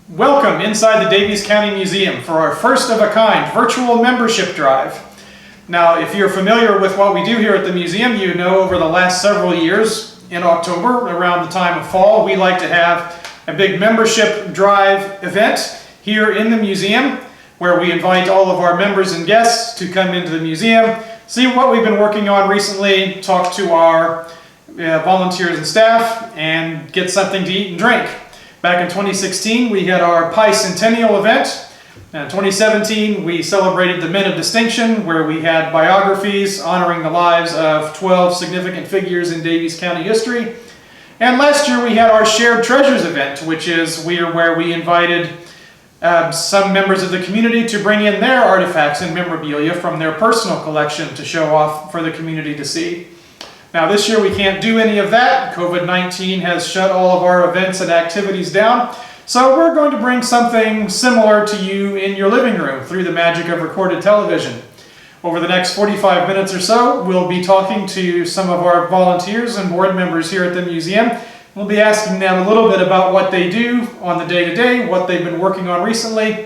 Welcome inside the Daviess County Museum for our first of a kind virtual membership drive. Now, if you're familiar with what we do here at the museum, you know over the last several years in October, around the time of fall, we like to have a big membership drive event here in the museum where we invite all of our members and guests to come into the museum, see what we've been working on recently, talk to our volunteers and staff, and get something to eat and drink. Back in 2016, we had our Pi Centennial event. In 2017, we celebrated the Men of Distinction, where we had biographies honoring the lives of 12 significant figures in Daviess County history. And last year, we had our Shared Treasures event, which is where we invited some members of the community to bring in their artifacts and memorabilia from their personal collection to show off for the community to see. Now this year we can't do any of that. COVID-19 has shut all of our events and activities down. So we're going to bring something similar to you in your living room through the magic of recorded television. Over the next 45 minutes or so, we'll be talking to some of our volunteers and board members here at the museum. We'll be asking them a little bit about what they do on the day-to-day, what they've been working on recently.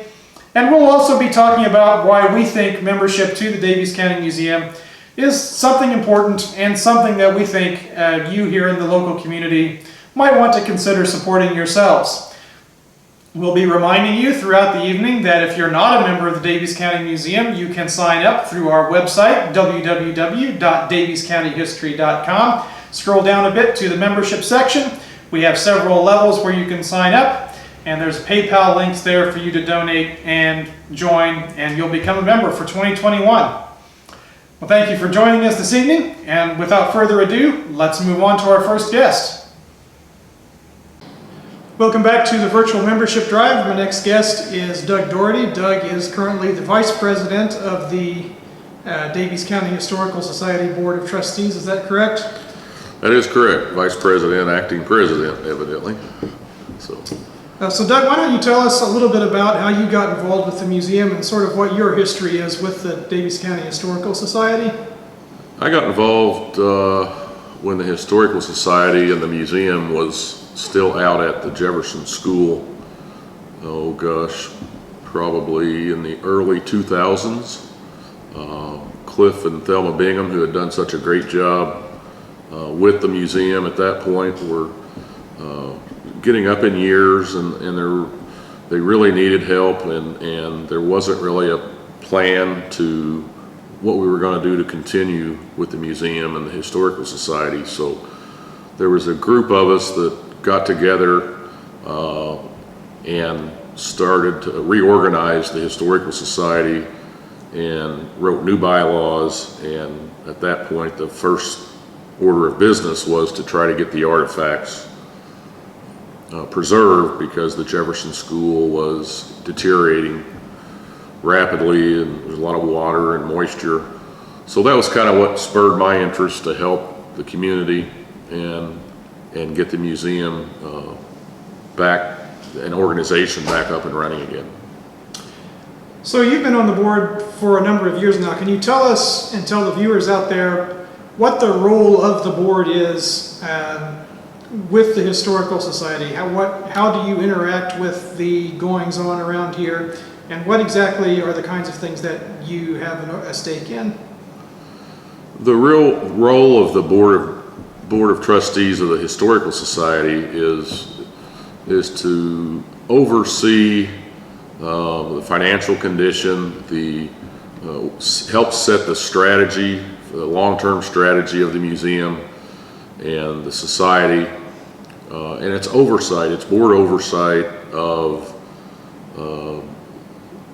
And we'll also be talking about why we think membership to the Daviess County Museum is something important and something that we think you here in the local community might want to consider supporting yourselves. We'll be reminding you throughout the evening that if you're not a member of the Daviess County Museum, you can sign up through our website, www.daviesscountyhistory.com. Scroll down a bit to the membership section. We have several levels where you can sign up, and there's PayPal links there for you to donate and join, and you'll become a member for 2021. Well, thank you for joining us this evening, and without further ado, let's move on to our first guest. Welcome back to the virtual membership drive. My next guest is Doug Doherty. Doug is currently the Vice President of the Daviess County Historical Society Board of Trustees. Is that correct? That is correct. Vice President, acting president, evidently. So Doug, why don't you tell us a little bit about how you got involved with the museum and sort of what your history is with the Daviess County Historical Society? I got involved when the Historical Society and the museum was still out at the Jefferson School. Oh gosh, probably in the early 2000s. Cliff and Thelma Bingham, who had done such a great job with the museum at that point, were getting up in years, and they really needed help, and there wasn't really a plan to what we were going to do to continue with the museum and the Historical Society. So there was a group of us that got together and started to reorganize the Historical Society and wrote new bylaws, and at that point the first order of business was to try to get the artifacts preserved, because the Jefferson School was deteriorating rapidly and there's a lot of water and moisture. So that was kind of what spurred my interest to help the community and get the museum back, an organization back up and running again. So you've been on the board for a number of years now. Can you tell us and tell the viewers out there what the role of the board is with the Historical Society? How do you interact with the goings on around here, and what exactly are the kinds of things that you have a stake in? The real role of the Board of Trustees of the Historical Society is to oversee the financial condition, help set the strategy, the long-term strategy of the museum and the society, and it's board oversight of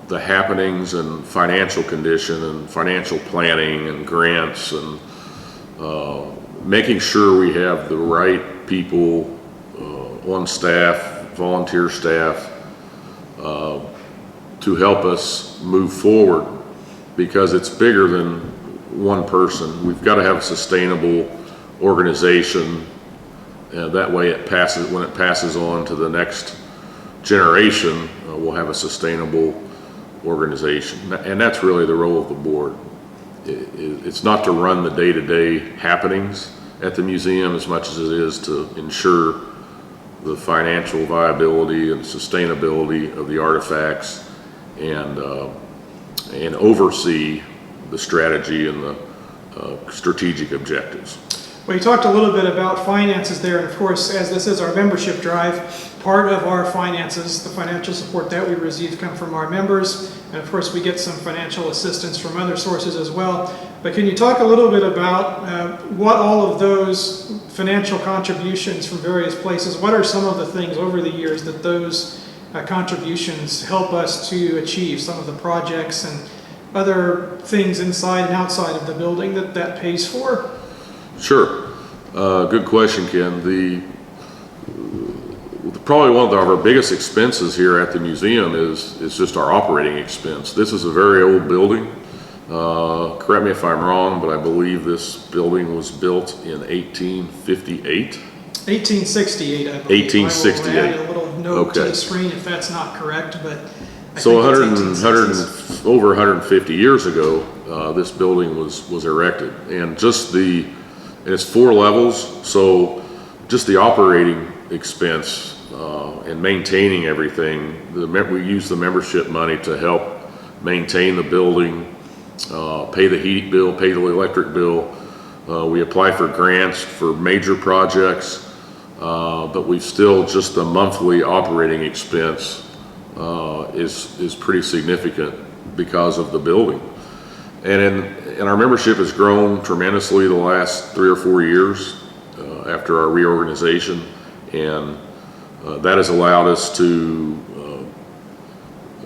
the happenings and financial condition and financial planning and grants, and making sure we have the right people on staff, volunteer staff, to help us move forward, because it's bigger than one person. We've got to have a sustainable organization, and that way when it passes on to the next generation, we'll have a sustainable organization. And that's really the role of the board. It's not to run the day-to-day happenings at the museum as much as it is to ensure the financial viability and sustainability of the artifacts, and oversee the strategy and the strategic objectives. Well, you talked a little bit about finances there, and of course, as this is our membership drive, part of our finances, the financial support that we receive, come from our members, and of course we get some financial assistance from other sources as well. But can you talk a little bit about what all of those financial contributions from various places, what are some of the things over the years that those contributions help us to achieve, some of the projects and other things inside and outside of the building that pays for? Sure. Good question, Ken. Probably one of our biggest expenses here at the museum is just our operating expense. This is a very old building. Correct me if I'm wrong, but I believe this building was built in 1858. 1868, I believe. 1868. I will add a little note to Okay. the screen if that's not correct, but I So think it's 1860s. over 150 years ago, this building was erected, and it's 4 levels. So just the operating expense and maintaining everything, we use the membership money to help maintain the building, pay the heat bill, pay the electric bill. We apply for grants for major projects, but we've still, just the monthly operating expense is pretty significant because of the building. And our membership has grown tremendously the last 3 or 4 years after our reorganization, and that has allowed us to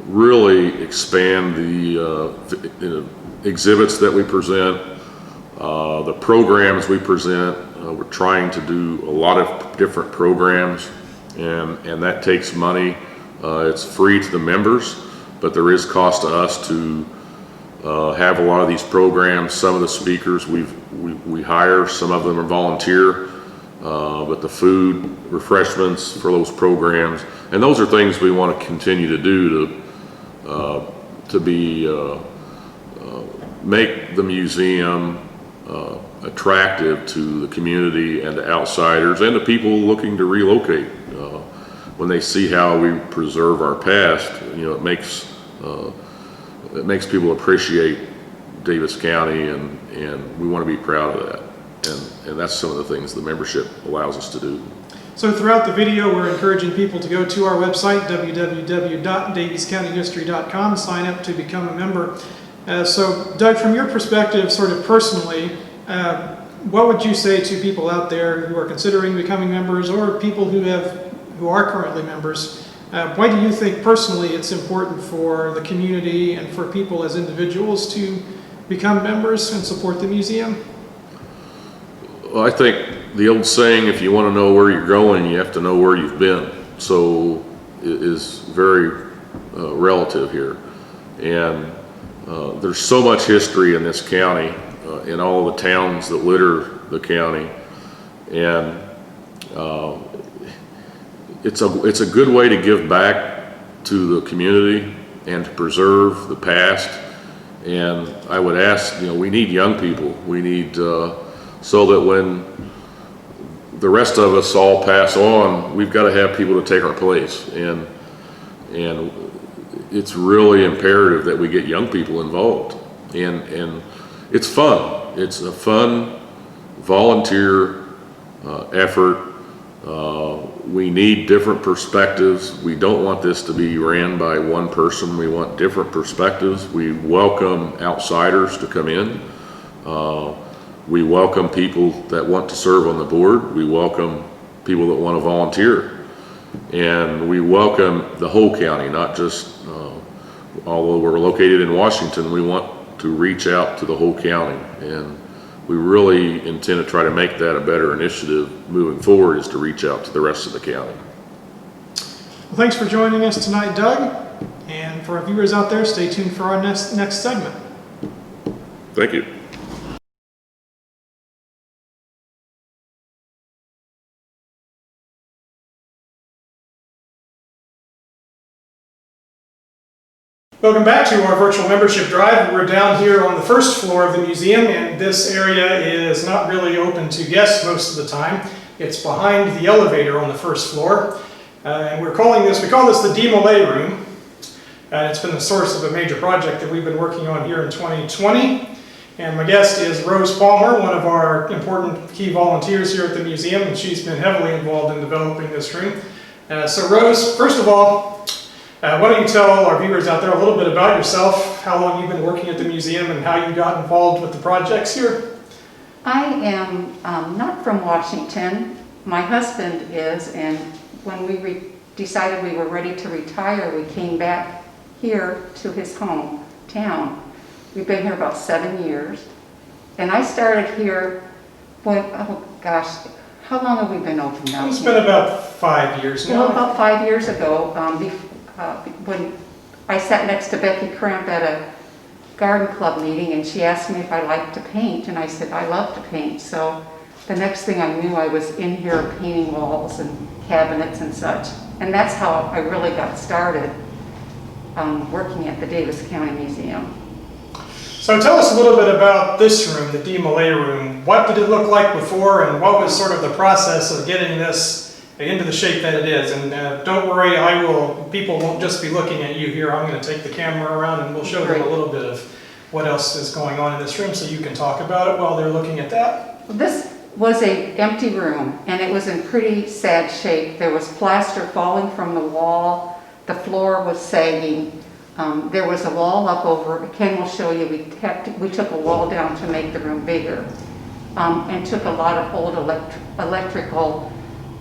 really expand the exhibits that we present, the programs we present. We're trying to do a lot of different programs, and that takes money. It's free to the members, but there is cost to us to have a lot of these programs. Some of the speakers we hire, some of them are volunteer, but the food, refreshments for those programs, and those are things we want to continue to do to make the museum attractive to the community and to outsiders and to people looking to relocate. When they see how we preserve our past, it makes people appreciate Davis County, and we want to be proud of that. And that's some of the things the membership allows us to do. So throughout the video, we're encouraging people to go to our website, www.daviescountyhistory.com, sign up to become a member. So Doug, from your perspective, sort of personally, what would you say to people out there who are considering becoming members, or people who are currently members? Why do you think personally it's important for the community and for people as individuals to become members and support the museum? Well, I think the old saying, if you want to know where you're going, you have to know where you've been. So it is very relative here. And there's so much history in this county, in all the towns that litter the county. And it's a good way to give back to the community and to preserve the past. And I would ask, we need young people. We need, so that when the rest of us all pass on, we've got to have people to take our place. And it's really imperative that we get young people involved. And it's fun. It's a fun volunteer effort. We need different perspectives. We don't want this to be ran by one person. We want different perspectives. We welcome outsiders to come in. We welcome people that want to serve on the board. We welcome people that want to volunteer. And we welcome the whole county, not just, although we're located in Washington, we want to reach out to the whole county. And we really intend to try to make that a better initiative moving forward, is to reach out to the rest of the county. Well, thanks for joining us tonight, Doug. And for our viewers out there, stay tuned for our next segment. Thank you. Welcome back to our virtual membership drive. We're down here on the first floor of the museum, and this area is not really open to guests most of the time. It's behind the elevator on the first floor. And we call this the Demolay Room. It's been the source of a major project that we've been working on here in 2020. And my guest is Rose Palmer, one of our important key volunteers here at the museum, and she's been heavily involved in developing this room. So Rose, first of all, why don't you tell our viewers out there a little bit about yourself, how long you've been working at the museum, and how you got involved with the projects here? I am not from Washington. My husband is, and when we decided we were ready to retire, we came back here to his hometown. We've been here about 7 years. And I started here when, oh gosh, how long have we been open now? It's been about 5 years now. Well, about 5 years ago, when I sat next to Becky Cramp at a garden club meeting, and she asked me if I liked to paint, and I said I love to paint. So the next thing I knew, I was in here painting walls and cabinets and such. And that's how I really got started working at the Davis County Museum. So tell us a little bit about this room, the Demolay Room. What did it look like before, and what was sort of the process of getting this into the shape that it is? And don't worry, people won't just be looking at you here. I'm going to take the camera around and we'll show them a little bit of what else is going on in this room so you can talk about it while they're looking at that. This was an empty room, and it was in pretty sad shape. There was plaster falling from the wall. The floor was sagging. There was a wall up over, Ken will show you, we took a wall down to make the room bigger, and took a lot of old electrical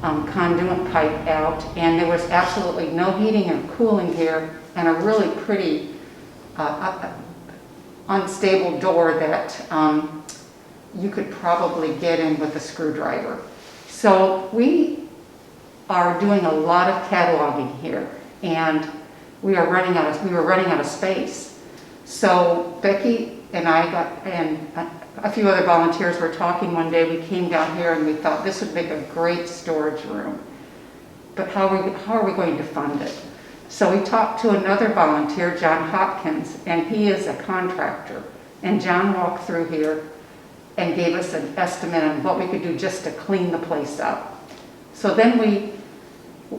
conduit pipe out, and there was absolutely no heating or cooling here, and a really pretty unstable door that you could probably get in with a screwdriver. So we are doing a lot of cataloging here, and we were running out of space. So Becky and and a few other volunteers were talking one day. We came down here and we thought this would make a great storage room. But how are we going to fund it? So we talked to another volunteer, John Hopkins, and he is a contractor. And John walked through here and gave us an estimate on what we could do just to clean the place up. So then we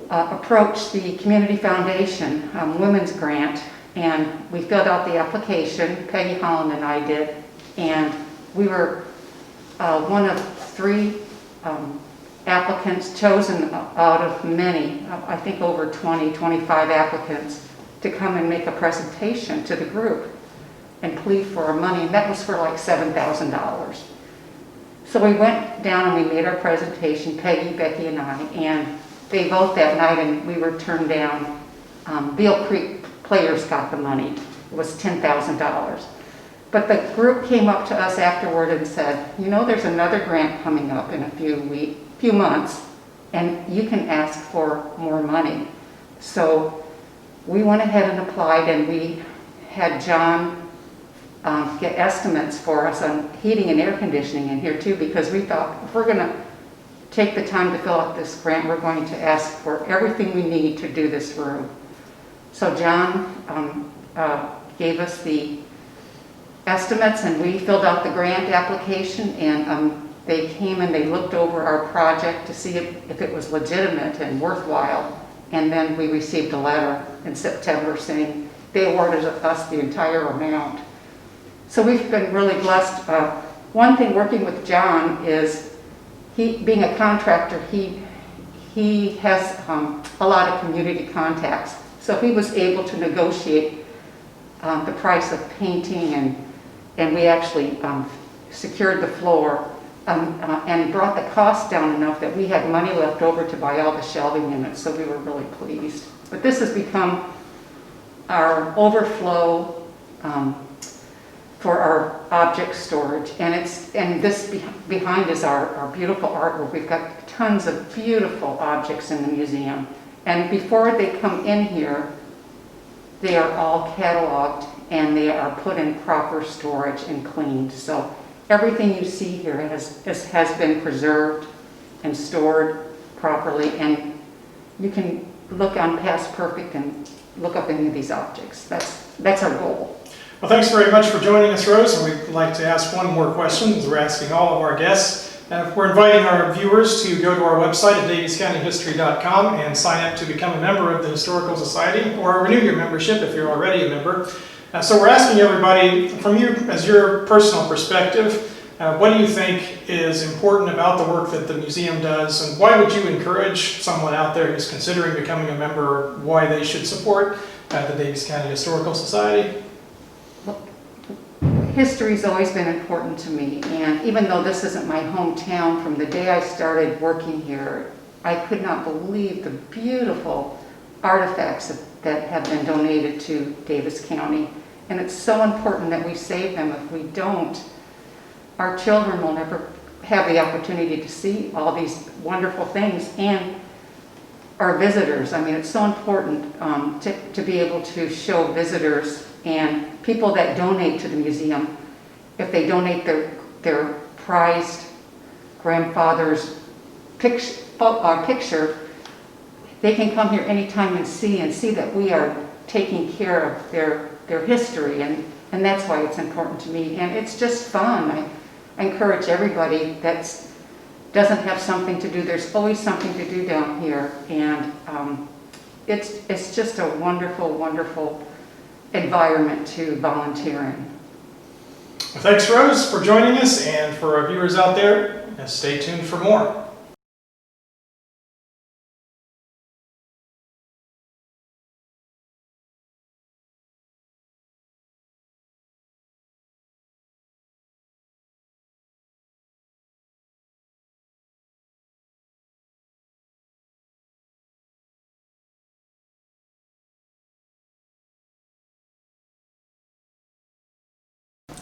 approached the Community Foundation Women's Grant, and we filled out the application. Peggy Holland and I did, and we were one of 3 applicants chosen out of many, I think over 20, 25 applicants, to come and make a presentation to the group and plead for our money, and that was for like $7,000. So we went down and we made our presentation, Peggy, Becky, and I, and they voted that night, and we were turned down. Beale Creek Players got the money. It was $10,000. But the group came up to us afterward and said, you know, there's another grant coming up in a few months, and you can ask for more money. So we went ahead and applied, and we had John get estimates for us on heating and air conditioning in here too, because we thought if we're going to take the time to fill out this grant, we're going to ask for everything we need to do this room. So John gave us the estimates, and we filled out the grant application, and they came and they looked over our project to see if it was legitimate and worthwhile. And then we received a letter in September saying they awarded us the entire amount. So we've been really blessed. One thing working with John is, being a contractor, he has a lot of community contacts. So he was able to negotiate the price of painting, and we actually secured the floor and brought the cost down enough that we had money left over to buy all the shelving units, so we were really pleased. But this has become our overflow for our object storage, and this behind is our beautiful artwork. We've got tons of beautiful objects in the museum, and before they come in here, they are all cataloged and they are put in proper storage and cleaned. So everything you see here has been preserved and stored properly, and you can look on Past Perfect and look up any of these objects. That's our goal. Well, thanks very much for joining us, Rose, and we'd like to ask one more question, as we're asking all of our guests. We're inviting our viewers to go to our website at daviescountyhistory.com and sign up to become a member of the Historical Society, or renew your membership if you're already a member. So we're asking everybody, from you as your personal perspective, what do you think is important about the work that the museum does, and why would you encourage someone out there who's considering becoming a member, why they should support the Davies County Historical Society? History's always been important to me, and even though this isn't my hometown, from the day I started working here, I could not believe the beautiful artifacts that have been donated to Davis County. And it's so important that we save them. If we don't, our children will never have the opportunity to see all these wonderful things, and our visitors. I mean, it's so important to be able to show visitors and people that donate to the museum. If they donate their prized grandfather's picture, they can come here anytime and see that we are taking care of their history, and that's why it's important to me. And it's just fun. I encourage everybody that doesn't have something to do. There's always something to do down here, and it's just a wonderful, wonderful environment to volunteer in. Well, thanks, Rose, for joining us, and for our viewers out there, stay tuned for more.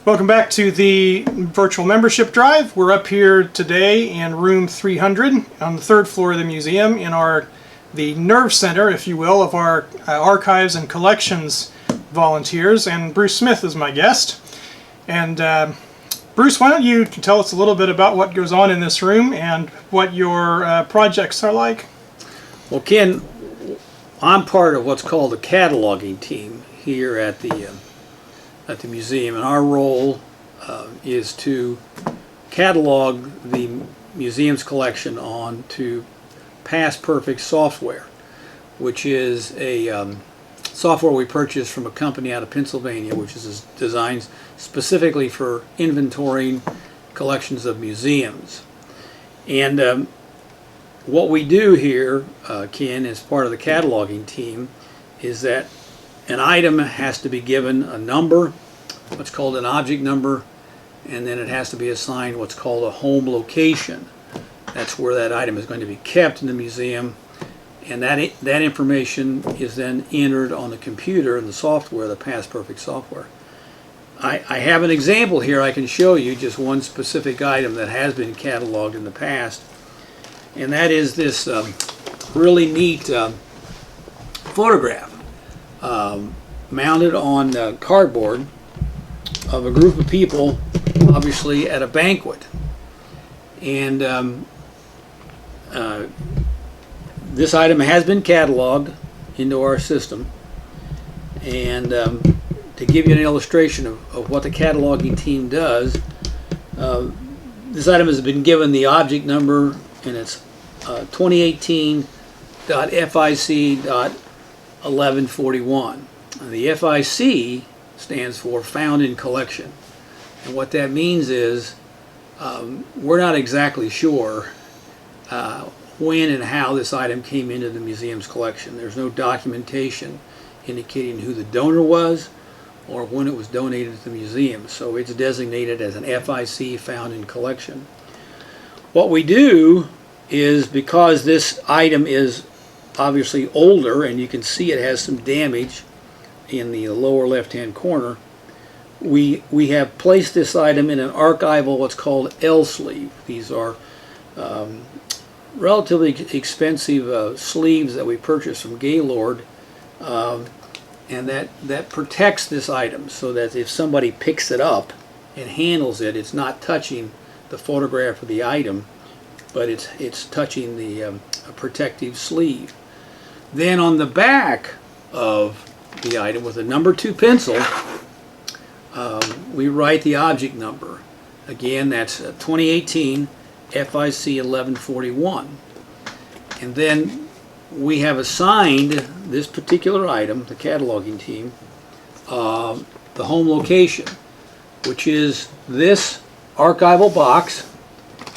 Welcome back to the virtual membership drive. We're up here today in room 300 on the third floor of the museum in the nerve center, if you will, of our archives and collections volunteers, and Bruce Smith is my guest. And Bruce, why don't you tell us a little bit about what goes on in this room and what your projects are like? Well, Ken, I'm part of what's called the cataloging team here at the museum, and our role is to catalog the museum's collection onto Past Perfect software, which is a software we purchased from a company out of Pennsylvania, which is designed specifically for inventorying collections of museums. And what we do here, Ken, as part of the cataloging team, is that an item has to be given a number, what's called an object number, and then it has to be assigned what's called a home location. That's where that item is going to be kept in the museum, and that information is then entered on the computer in the software, the Past Perfect software. I have an example here I can show you, just one specific item that has been cataloged in the past, and that is this really neat photograph mounted on cardboard of a group of people, obviously at a banquet. And this item has been cataloged into our system. And to give you an illustration of what the cataloging team does, this item has been given the object number, and it's 2018.fic.1141. The FIC stands for Found in Collection, and what that means is we're not exactly sure when and how this item came into the museum's collection. There's no documentation indicating who the donor was or when it was donated to the museum, so it's designated as an FIC, Found in Collection. What we do is, because this item is obviously older, and you can see it has some damage in the lower left hand corner, we have placed this item in an archival, what's called L sleeve. These are relatively expensive sleeves that we purchased from Gaylord, and that protects this item, so that if somebody picks it up and handles it, it's not touching the photograph of the item, but it's touching the protective sleeve. Then on the back of the item, with a number 2 pencil, we write the object number. Again, that's 2018 FIC 1141. And then we have assigned this particular item, the cataloging team, the home location, which is this archival box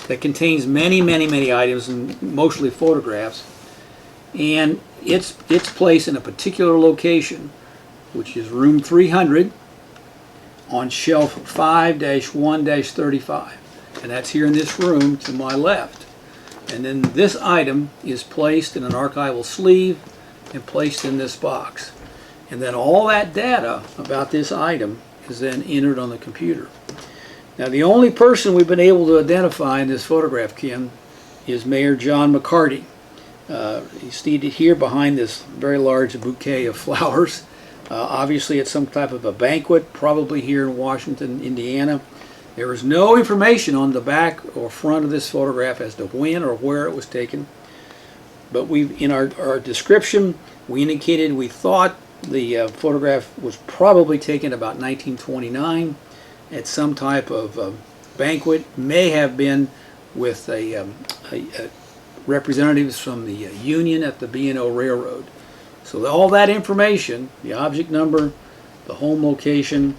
that contains many, many, many items and mostly photographs. And it's placed in a particular location, which is room 300 on shelf 5-1-35. And that's here in this room to my left. And then this item is placed in an archival sleeve and placed in this box. And then all that data about this item is then entered on the computer. Now, the only person we've been able to identify in this photograph, Ken, is Mayor John McCarty. He's seated here behind this very large bouquet of flowers. Obviously, it's some type of a banquet, probably here in Washington, Indiana. There is no information on the back or front of this photograph as to when or where it was taken. But in our description, we indicated we thought the photograph was probably taken about 1929 at some type of banquet, may have been with representatives from the union at the B&O Railroad. So all that information, the object number, the home location,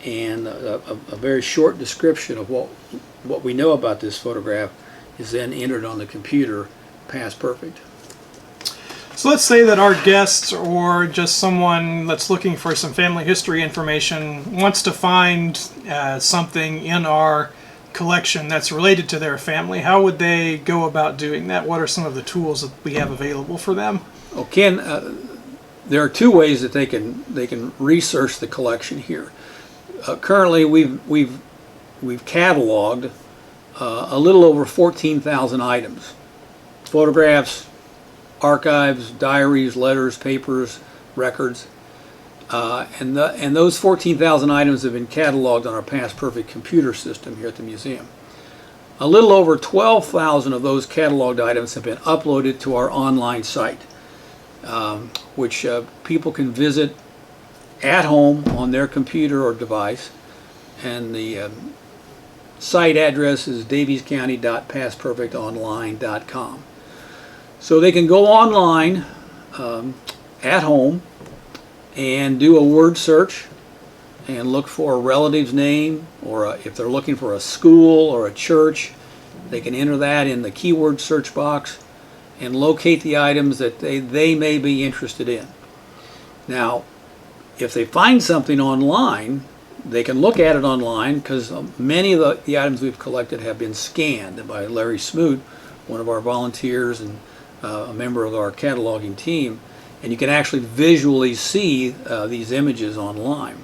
and a very short description of what we know about this photograph is then entered on the computer, past perfect. So let's say that our guests or just someone that's looking for some family history information wants to find something in our collection that's related to their family. How would they go about doing that? What are some of the tools that we have available for them? Well, Ken, there are two ways that they can research the collection here. Currently, we've cataloged a little over 14,000 items, photographs, archives, diaries, letters, papers, records, and those 14,000 items have been cataloged on our Past Perfect computer system here at the museum. A little over 12,000 of those cataloged items have been uploaded to our online site, which people can visit at home on their computer or device, and the site address is daviescounty.pastperfectonline.com. So they can go online at home and do a word search and look for a relative's name, or if they're looking for a school or a church, they can enter that in the keyword search box and locate the items that they may be interested in. Now, if they find something online, they can look at it online, because many of the items we've collected have been scanned by Larry Smoot, one of our volunteers and a member of our cataloging team, and you can actually visually see these images online.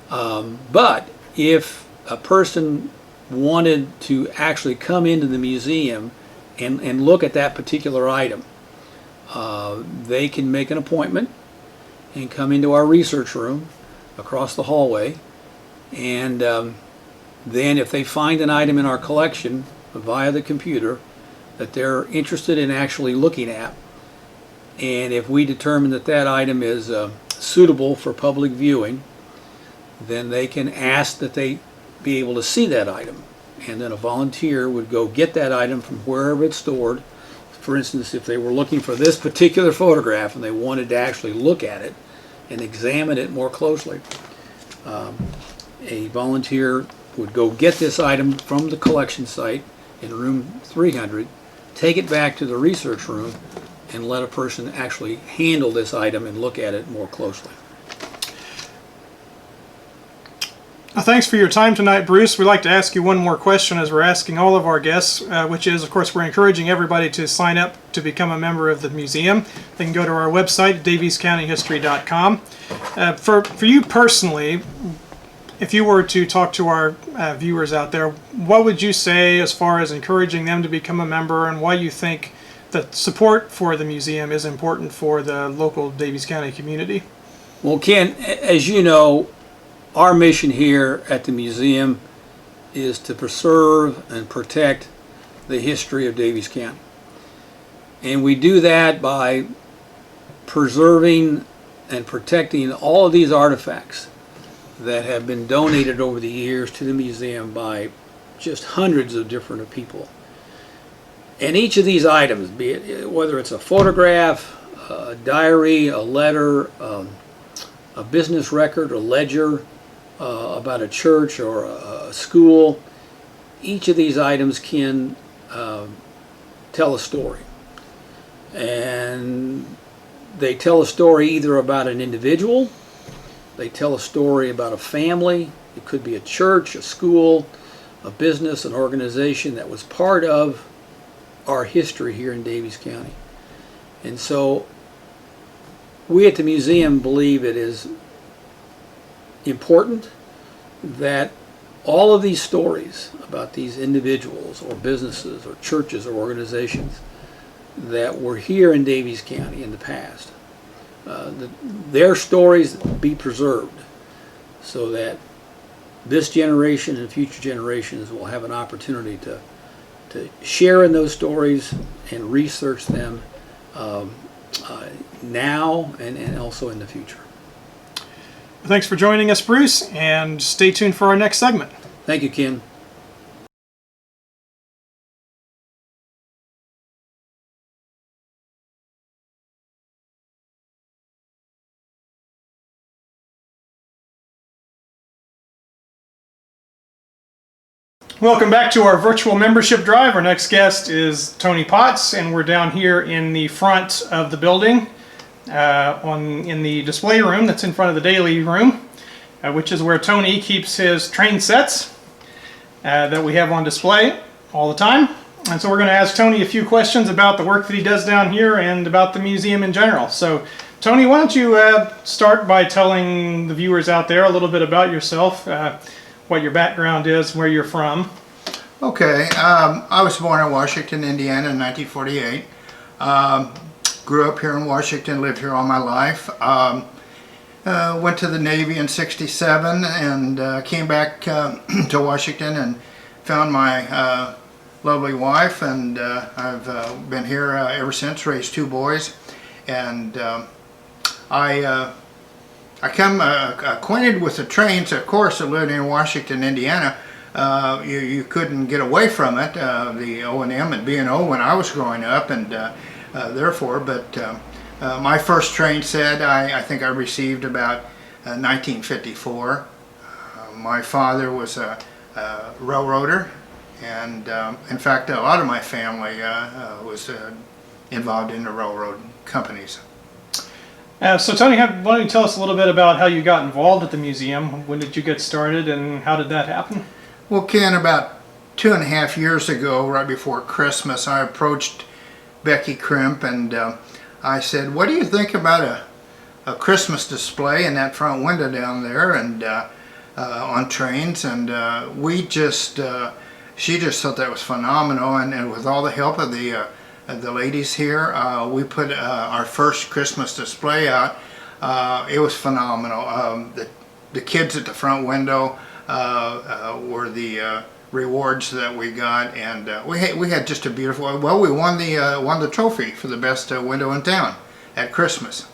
But if a person wanted to actually come into the museum and look at that particular item, they can make an appointment and come into our research room across the hallway, and then if they find an item in our collection via the computer that they're interested in actually looking at, and if we determine that that item is suitable for public viewing, then they can ask that they be able to see that item, and then a volunteer would go get that item from wherever it's stored. For instance, if they were looking for this particular photograph and they wanted to actually look at it and examine it more closely, a volunteer would go get this item from the collection site in room 300, take it back to the research room, and let a person actually handle this item and look at it more closely. Thanks for your time tonight, Bruce. We'd like to ask you one more question, as we're asking all of our guests, which is, of course, we're encouraging everybody to sign up to become a member of the museum. They can go to our website, daviescountyhistory.com. For you personally, if you were to talk to our viewers out there, what would you say as far as encouraging them to become a member, and why you think that support for the museum is important for the local Davies County community? Well, Ken, as you know, our mission here at the museum is to preserve and protect the history of Davies County. And we do that by preserving and protecting all of these artifacts that have been donated over the years to the museum by just hundreds of different people. And each of these items, be it whether it's a photograph, a diary, a letter, a business record, a ledger about a church or a school, each of these items can tell a story. And they tell a story either about an individual, they tell a story about a family, it could be a church, a school, a business, an organization that was part of our history here in Daviess County. And so we at the museum believe it is important that all of these stories about these individuals or businesses or churches or organizations that were here in Daviess County in the past, their stories be preserved so that this generation and future generations will have an opportunity to share in those stories and research them now and also in the future. Thanks for joining us, Bruce, and stay tuned for our next segment. Thank you, Ken. Welcome back to our virtual membership drive. Our next guest is Tony Potts, and we're down here in the front of the building in the display room that's in front of the daily room, which is where Tony keeps his train sets that we have on display all the time. And so we're going to ask Tony a few questions about the work that he does down here and about the museum in general. So Tony, why don't you start by telling the viewers out there a little bit about yourself, what your background is, where you're from. Okay, I was born in Washington, Indiana in 1948. Grew up here in Washington, lived here all my life. Went to the Navy in '67 and came back to Washington and found my lovely wife, and I've been here ever since, raised 2 boys. And I come acquainted with the trains, of course, living in Washington, Indiana. You couldn't get away from it, the O&M and B&O when I was growing up, and therefore, but my first train set I think I received about 1954. My father was a railroader, and in fact a lot of my family was involved in the railroad companies. So Tony, why don't you tell us a little bit about how you got involved at the museum? When did you get started and how did that happen? Well, Ken, about 2.5 years ago, right before Christmas, I approached Becky Crimp and I said, what do you think about a Christmas display in that front window down there and on trains? And she just thought that was phenomenal, and with all the help of the ladies here, we put our first Christmas display out. It was phenomenal. The kids at the front window were the rewards that we got, and we had just a beautiful. Well, we won the trophy for the best window in town at Christmas.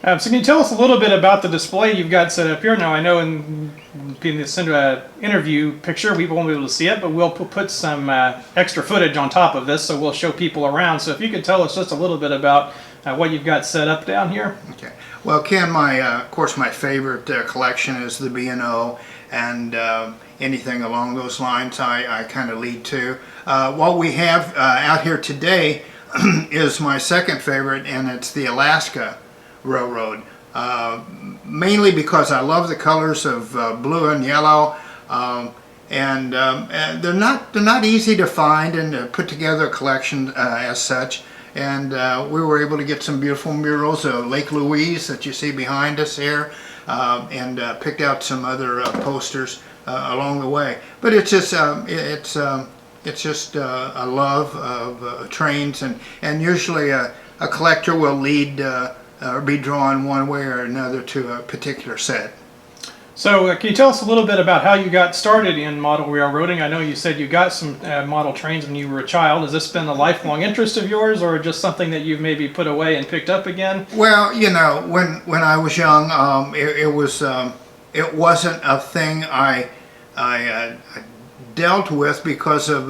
So can you tell us a little bit about the display you've got set up here? Now I know in send an interview picture, we won't be able to see it, but we'll put some extra footage on top of this, so we'll show people around. So if you could tell us just a little bit about what you've got set up down here. Okay. Well, Ken, of course, my favorite collection is the B&O, and anything along those lines I kind of lead to. What we have out here today is my second favorite, and it's the Alaska Railroad. Mainly because I love the colors of blue and yellow, and they're not easy to find and put together a collection as such. And we were able to get some beautiful murals of Lake Louise that you see behind us here, and picked out some other posters along the way. But it's just it's just a love of trains, and usually a collector will lead or be drawn one way or another to a particular set. So can you tell us a little bit about how you got started in model railroading? I know you said you got some model trains when you were a child. Has this been a lifelong interest of yours, or just something that you've maybe put away and picked up again? Well, you know, when I was young, it wasn't a thing I dealt with because of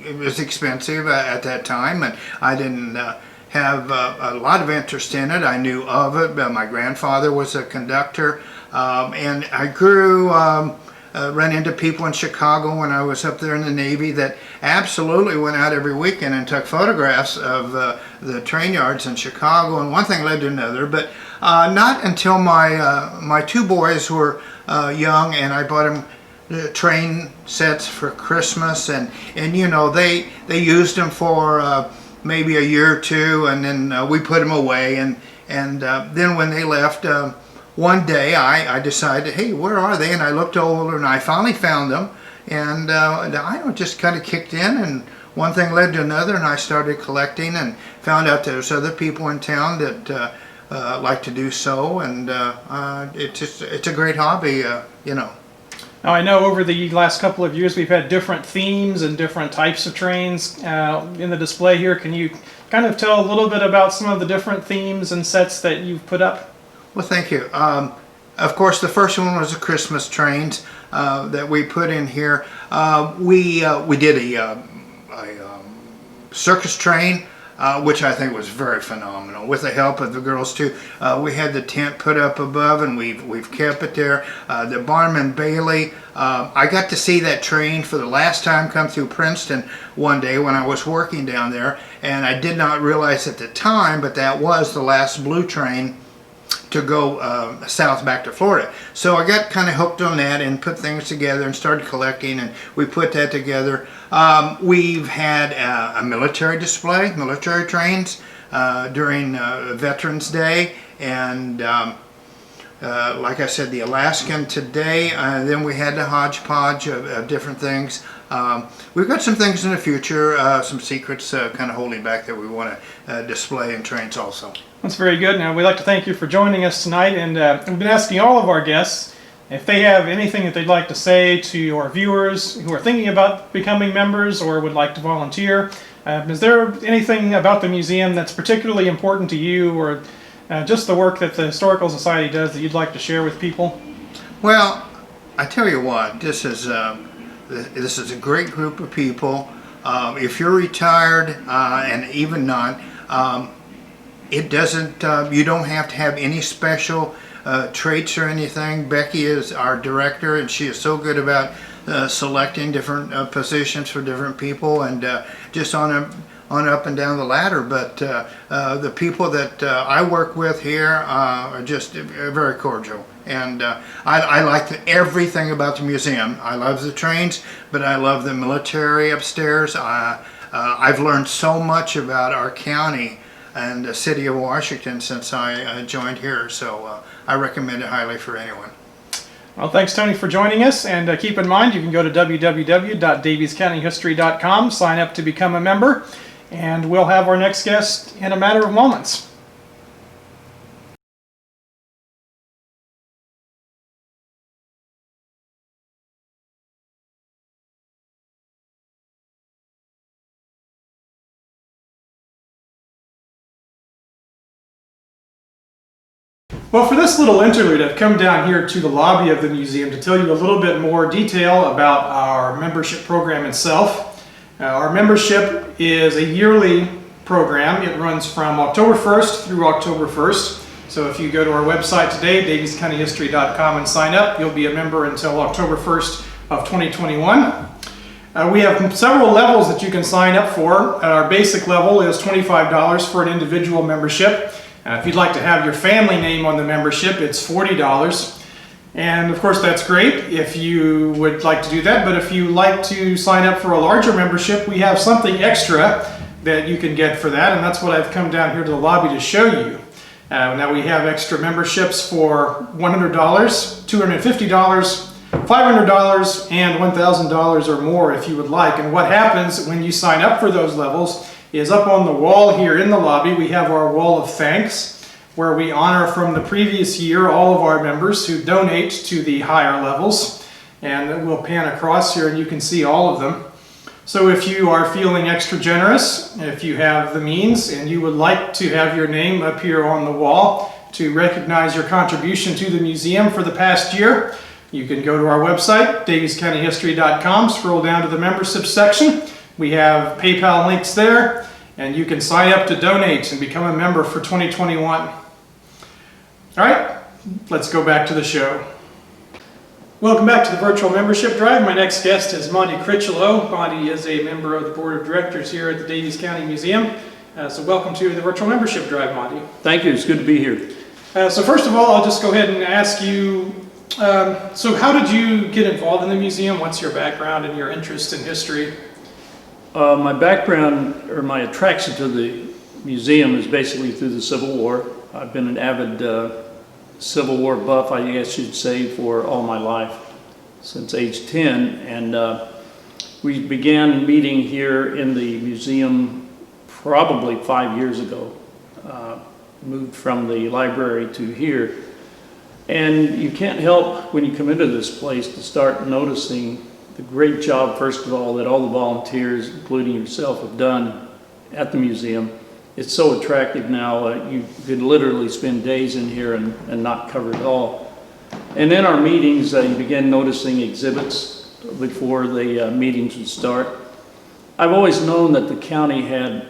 it was expensive at that time, and I didn't have a lot of interest in it. I knew of it, but my grandfather was a conductor, and I grew, ran into people in Chicago when I was up there in the Navy that absolutely went out every weekend and took photographs of the train yards in Chicago, and one thing led to another. But not until my two boys were young, and I bought them train sets for Christmas, and you know, they used them for maybe a year or two, and then we put them away, and then when they left, one day I decided, hey, where are they? And I looked over and I finally found them, and I just kind of kicked in, and one thing led to another, and I started collecting and found out there's other people in town that like to do so, and it's a great hobby, you know. Now, I know over the last couple of years we've had different themes and different types of trains in the display here. Can you kind of tell a little bit about some of the different themes and sets that you've put up? Well, thank you. Of course, the first one was the Christmas trains that we put in here. We did a circus train, which I think was very phenomenal, with the help of the girls too. We had the tent put up above, and we've kept it there. The Barnum Bailey, I got to see that train for the last time come through Princeton one day when I was working down there, and I did not realize at the time, but that was the last blue train to go south back to Florida. So I got kind of hooked on that and put things together and started collecting, and we put that together. We've had a military display, military trains during Veterans Day, and like I said, the Alaskan today. Then we had the hodgepodge of different things. We've got some things in the future, some secrets kind of holding back that we want to display in trains also. That's very good. Now, we'd like to thank you for joining us tonight, and we've been asking all of our guests if they have anything that they'd like to say to our viewers who are thinking about becoming members or would like to volunteer. Is there anything about the museum that's particularly important to you, or just the work that the Historical Society does that you'd like to share with people? Well, I tell you what, this is a great group of people. If you're retired and even not, it doesn't. You don't have to have any special traits or anything. Becky is our director, and she is so good about selecting different positions for different people, and just on up and down the ladder. But the people that I work with here are just very cordial, and I like everything about the museum. I love the trains, but I love the military upstairs. I've learned so much about our county and the city of Washington since I joined here, so I recommend it highly for anyone. Well, thanks, Tony, for joining us, and keep in mind you can go to www.daviescountyhistory.com, sign up to become a member, and we'll have our next guest in a matter of moments. Well, for this little interlude, I've come down here to the lobby of the museum to tell you a little bit more detail about our membership program itself. Our membership is a yearly program. It runs from October 1st through October 1st. So if you go to our website today, daviescountyhistory.com, and sign up, you'll be a member until October 1st of 2021. We have several levels that you can sign up for. Our basic level is $25 for an individual membership. If you'd like to have your family name on the membership, it's $40. And of course, that's great if you would like to do that. But if you like to sign up for a larger membership, we have something extra that you can get for that. And that's what I've come down here to the lobby to show you. Now we have extra memberships for $100, $250, $500, and $1,000 or more if you would like. And what happens when you sign up for those levels is up on the wall here in the lobby, we have our wall of thanks, where we honor from the previous year all of our members who donate to the higher levels. And we'll pan across here and you can see all of them. So if you are feeling extra generous, if you have the means and you would like to have your name up here on the wall to recognize your contribution to the museum for the past year, You can go to our website, daviescountyhistory.com, scroll down to the membership section. We have PayPal links there, and you can sign up to donate and become a member for 2021. All right, let's go back to the show. Welcome back to the virtual membership drive. My next guest is Monty Critchlow. Monty is a member of the board of directors here at the Davies County Museum. So welcome to the virtual membership drive, Monty. Thank you, it's good to be here. So first of all, I'll just go ahead and ask you, so how did you get involved in the museum? What's your background and your interest in history? My background, or my attraction to the museum is basically through the Civil War. I've been an avid Civil War buff, I guess you'd say, for all my life, since age 10. And we began meeting here in the museum probably 5 years ago. Moved from the library to here. And you can't help, when you come into this place, to start noticing the great job, first of all, that all the volunteers, including yourself, have done at the museum. It's so attractive now, you could literally spend days in here and not cover it all. And in our meetings, you begin noticing exhibits before the meetings would start. I've always known that the county had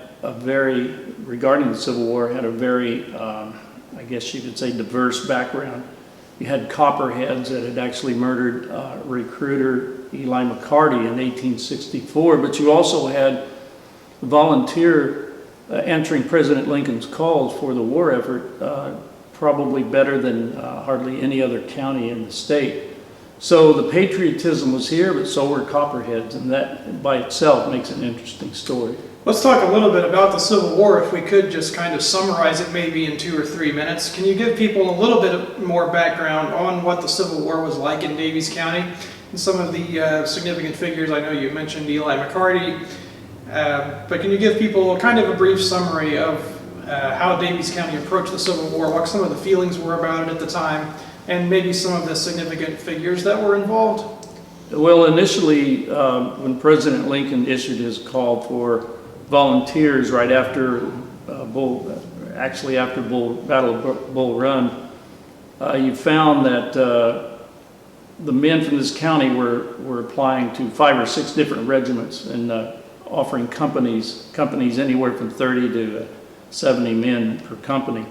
regarding the Civil War, had a very, I guess you could say, diverse background. You had Copperheads that had actually murdered recruiter Eli McCarty in 1864, but you also had volunteer answering President Lincoln's calls for the war effort, probably better than hardly any other county in the state. So the patriotism was here, but so were Copperheads, and that by itself makes an interesting story. Let's talk a little bit about the Civil War, if we could just kind of summarize it maybe in 2 or 3 minutes. Can you give people a little bit more background on what the Civil War was like in Davies County and some of the significant figures? I know you mentioned Eli McCarty, but can you give people kind of a brief summary of how Davies County approached the Civil War, what some of the feelings were about it at the time, and maybe some of the significant figures that were involved? Well, initially, when President Lincoln issued his call for volunteers right after Battle of Bull Run, you found that the men from this county were applying to 5 or 6 different regiments and offering companies anywhere from 30 to 70 men per company.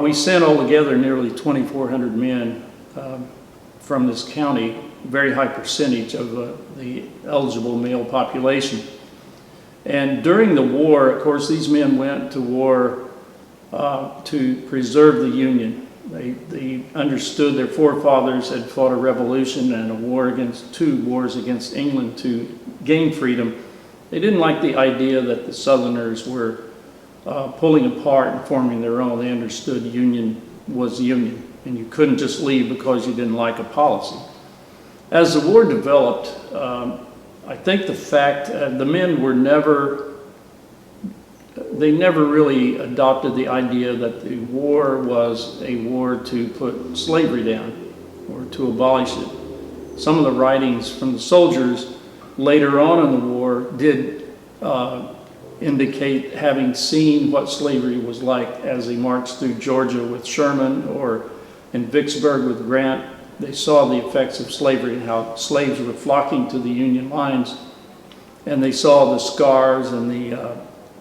We sent altogether nearly 2,400 men from this county, very high percentage of the eligible male population. And during the war, of course, these men went to war to preserve the Union. They understood their forefathers had fought a revolution and two wars against England to gain freedom. They didn't like the idea that the Southerners were pulling apart and forming their own. They understood Union was Union, and you couldn't just leave because you didn't like a policy. As the war developed, I think the fact the men were never really adopted the idea that the war was a war to put slavery down or to abolish it. Some of the writings from the soldiers later on in the war did indicate having seen what slavery was like as they marched through Georgia with Sherman or in Vicksburg with Grant. They saw the effects of slavery and how slaves were flocking to the Union lines, and they saw the scars and the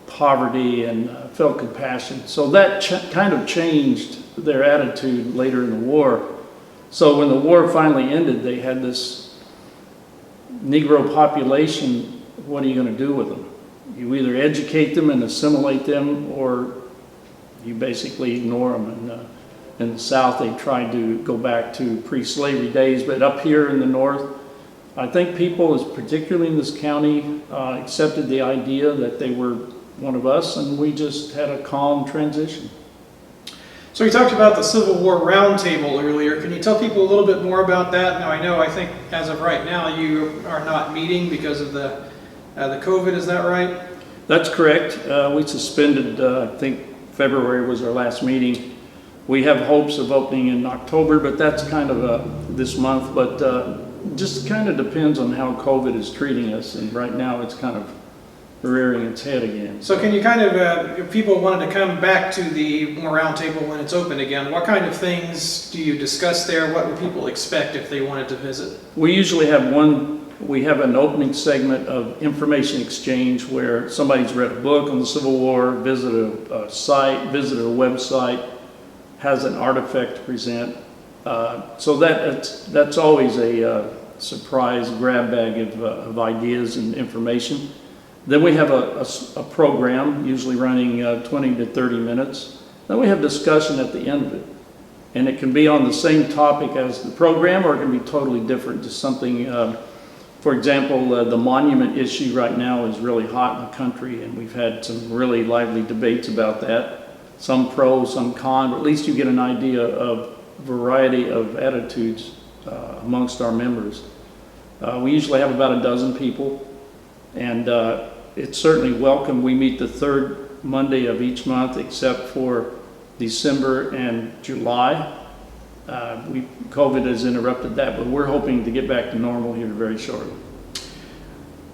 poverty and felt compassion. So that kind of changed their attitude later in the war. So when the war finally ended, they had this Negro population. What are you going to do with them? You either educate them and assimilate them, or you basically ignore them. And in the South, they tried to go back to pre-slavery days, but up here in the North, I think people, particularly in this county, accepted the idea that they were one of us, and we just had a calm transition. So you talked about the Civil War Roundtable earlier. Can you tell people a little bit more about that? Now, I think as of right now, you are not meeting because of the COVID, is that right? That's correct. We suspended, I think February was our last meeting. We have hopes of opening in October, but that's kind of this month. But just kind of depends on how COVID is treating us. And right now it's kind of rearing its head again. So can you kind of, if people wanted to come back to the roundtable when it's open again, what kind of things do you discuss there? What would people expect if they wanted to visit? We usually have an opening segment of information exchange where somebody's read a book on the Civil War, visited a site, visited a website, has an artifact to present. So that's always a surprise grab bag of ideas and information. Then we have a program, usually running 20 to 30 minutes. Then we have discussion at the end of it. And it can be on the same topic as the program, or it can be totally different, just something, for example, the monument issue right now is really hot in the country, and we've had some really lively debates about that. Some pro, some con, but at least you get an idea of variety of attitudes amongst our members. We usually have about a dozen people, and it's certainly welcome. We meet the third Monday of each month, except for December and July. COVID has interrupted that, but we're hoping to get back to normal here very shortly.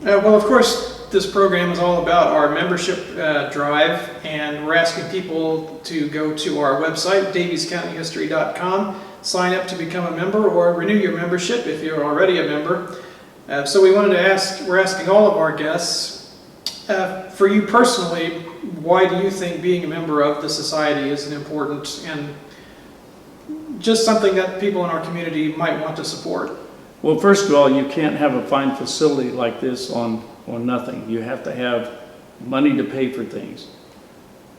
Well, of course, this program is all about our membership drive, and we're asking people to go to our website, daviescountyhistory.com, sign up to become a member or renew your membership if you're already a member. So we're asking all of our guests, for you personally, why do you think being a member of the society is an important and just something that people in our community might want to support? Well, first of all, you can't have a fine facility like this on nothing. You have to have money to pay for things.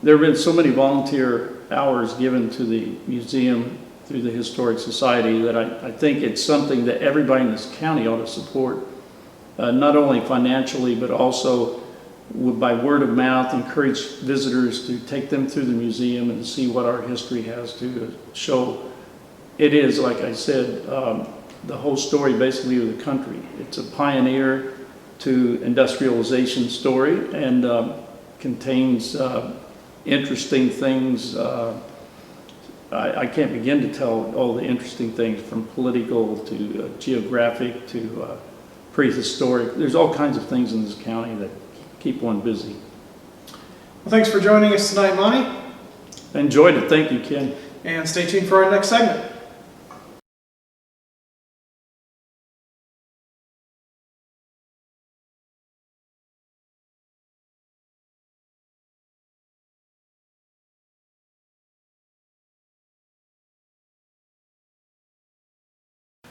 There have been so many volunteer hours given to the museum through the Historic Society that I think it's something that everybody in this county ought to support, not only financially, but also by word of mouth, encourage visitors to take them through the museum and see what our history has to show. It is, like I said, the whole story basically of the country. It's a pioneer to industrialization story, and contains interesting things. I can't begin to tell all the interesting things, from political to geographic to prehistoric. There's all kinds of things in this county that keep one busy. Well, thanks for joining us tonight, Monty. I enjoyed it. Thank you, Ken. And stay tuned for our next segment.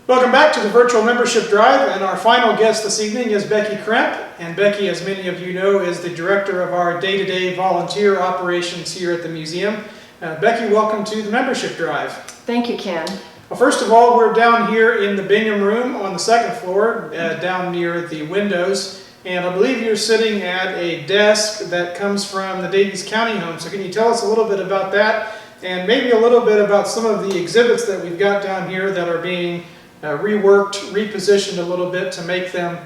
Welcome back to the Virtual Membership Drive, and our final guest this evening is Becky Kremp. And Becky, as many of you know, is the director of our day-to-day volunteer operations here at the museum. Becky, welcome to the Membership Drive. Thank you, Ken. Well, first of all, we're down here in the Bingham Room on the second floor, down near the windows. And I believe you're sitting at a desk that comes from the Davies County home. So can you tell us a little bit about that, and maybe a little bit about some of the exhibits that we've got down here that are being reworked, repositioned a little bit to make them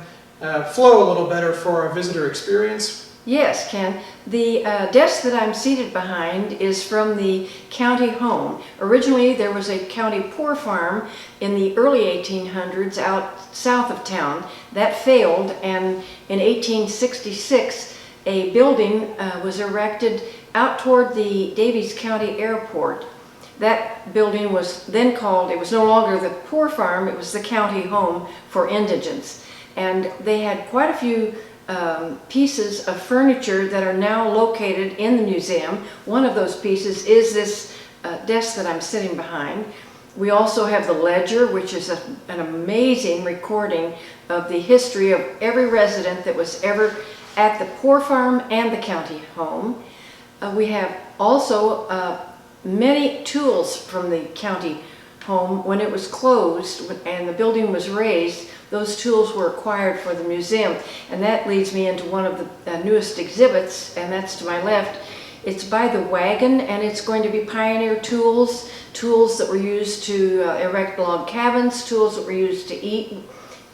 flow a little better for our visitor experience? Yes, Ken. The desk that I'm seated behind is from the county home. Originally, there was a county poor farm in the early 1800s out south of town. That failed, and in 1866, a building was erected out toward the Davies County Airport. That building was then called, it was no longer the poor farm, it was the county home for indigents. And they had quite a few pieces of furniture that are now located in the museum. One of those pieces is this desk that I'm sitting behind. We also have the ledger, which is an amazing recording of the history of every resident that was ever at the poor farm and the county home. We have also many tools from the county home. When it was closed and the building was razed, those tools were acquired for the museum. And that leads me into one of the newest exhibits, and that's to my left. It's by the wagon, and it's going to be pioneer tools, tools that were used to erect log cabins, tools that were used to eat,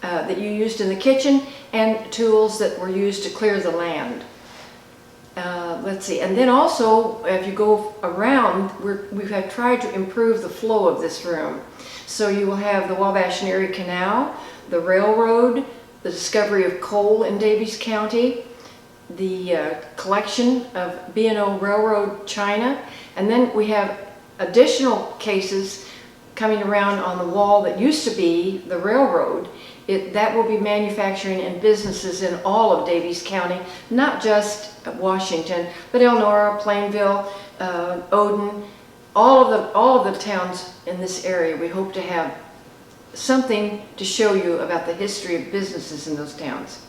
that you used in the kitchen, and tools that were used to clear the land. Let's see, and then also, if you go around, we have tried to improve the flow of this room. So you will have the Wabash and Erie Canal, the railroad, the discovery of coal in Davies County, the collection of B&O Railroad china, and then we have additional cases coming around on the wall that used to be the railroad. That will be manufacturing and businesses in all of Daviess County, not just Washington, but Elnora, Plainville, Odin, all of the towns in this area. We hope to have something to show you about the history of businesses in those towns.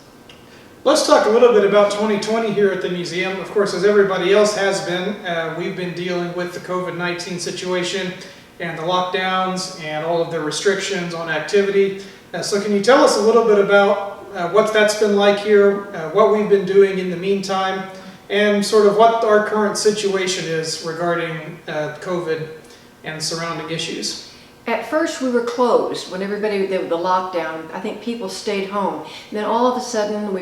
Let's talk a little bit about 2020 here at the museum. Of course, as everybody else has been, we've been dealing with the COVID-19 situation and the lockdowns and all of the restrictions on activity. So can you tell us a little bit about what that's been like here, what we've been doing in the meantime, and sort of what our current situation is regarding COVID and surrounding issues? At first we were closed when the lockdown. I think people stayed home. And then all of a sudden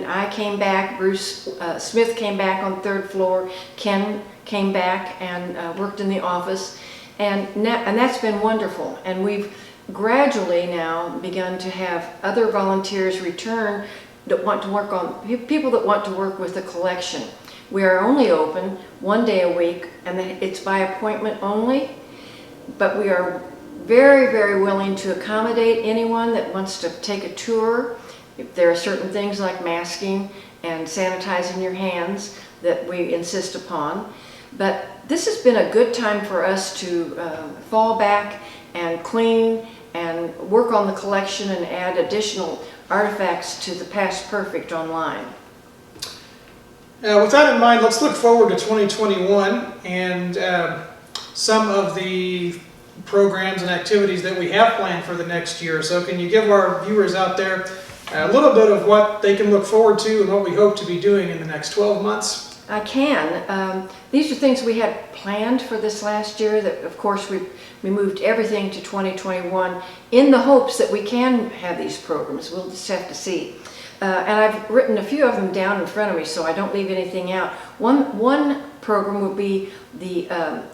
I came back, Bruce Smith came back on the 3rd floor, Ken came back and worked in the office. And that's been wonderful. And we've gradually now begun to have other volunteers return that want to work on, people that want to work with the collection. We are only open one day a week, and it's by appointment only, but we are very, very willing to accommodate anyone that wants to take a tour. If there are certain things like masking and sanitizing your hands that we insist upon. But this has been a good time for us to fall back and clean and work on the collection and add additional artifacts to the Past Perfect online. With that in mind, let's look forward to 2021 and some of the programs and activities that we have planned for the next year. So can you give our viewers out there a little bit of what they can look forward to and what we hope to be doing in the next 12 months? I can. These are things we had planned for this last year that, of course, we moved everything to 2021 in the hopes that we can have these programs. We'll just have to see. And I've written a few of them down in front of me so I don't leave anything out. One program will be the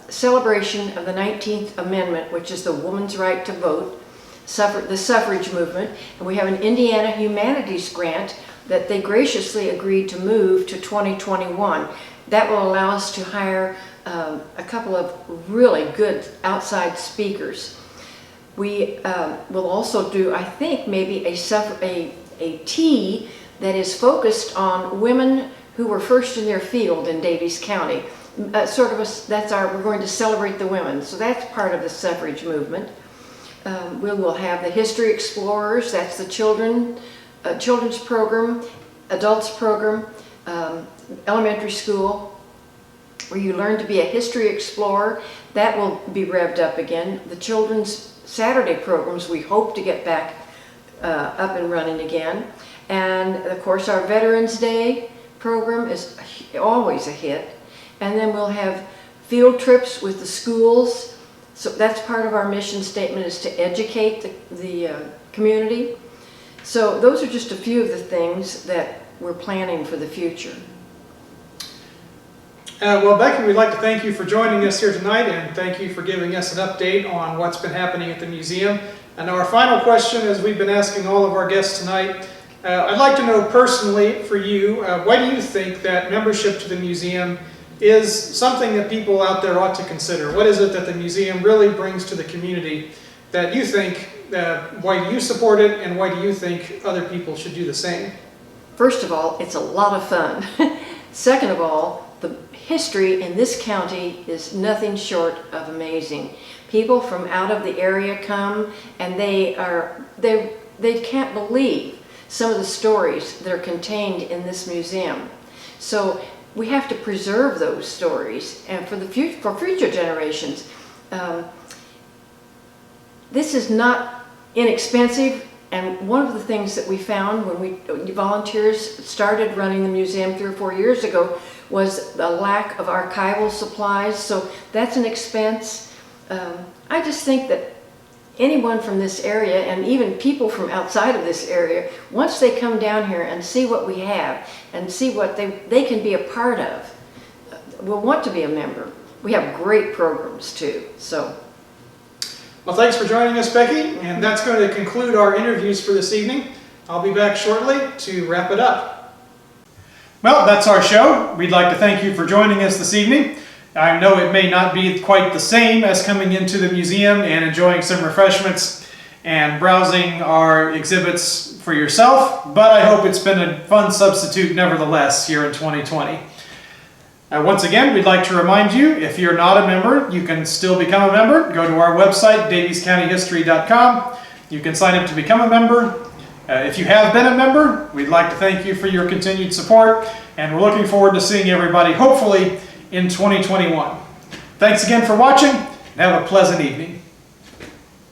celebration of the 19th Amendment, which is the woman's right to vote, the suffrage movement. And we have an Indiana Humanities Grant that they graciously agreed to move to 2021. That will allow us to hire a couple of really good outside speakers. We will also do, I think, maybe a tea that is focused on women who were first in their field in Daviess County. We're going to celebrate the women, so that's part of the suffrage movement. We will have the History Explorers, that's the children's program, adults program, elementary school, where you learn to be a history explorer. That will be revved up again. The children's Saturday programs we hope to get back up and running again. And of course our Veterans Day program is always a hit. And then we'll have field trips with the schools. So that's part of our mission statement, is to educate the community. So those are just a few of the things that we're planning for the future. Well, Becky, we'd like to thank you for joining us here tonight, and thank you for giving us an update on what's been happening at the museum. And our final question, as we've been asking all of our guests tonight, I'd like to know personally for you, why do you think that membership to the museum is something that people out there ought to consider? What is it that the museum really brings to the community that you think, why do you support it, and why do you think other people should do the same? First of all, it's a lot of fun. Second of all, the history in this county is nothing short of amazing. People from out of the area come, and they can't believe some of the stories that are contained in this museum. So we have to preserve those stories, and for future generations. This is not inexpensive, and one of the things that we found when volunteers started running the museum 3 or 4 years ago was the lack of archival supplies, so that's an expense. I just think that anyone from this area, and even people from outside of this area, once they come down here and see what we have and see what they can be a part of, will want to be a member. We have great programs too. So. Well, thanks for joining us, Becky, and that's going to conclude our interviews for this evening. I'll be back shortly to wrap it up. Well, that's our show. We'd like to thank you for joining us this evening. I know it may not be quite the same as coming into the museum and enjoying some refreshments and browsing our exhibits for yourself, but I hope it's been a fun substitute nevertheless here in 2020. Once again, we'd like to remind you, if you're not a member, you can still become a member. Go to our website, daviescountyhistory.com. You can sign up to become a member. If you have been a member, we'd like to thank you for your continued support, and we're looking forward to seeing everybody, hopefully, in 2021. Thanks again for watching, and have a pleasant evening.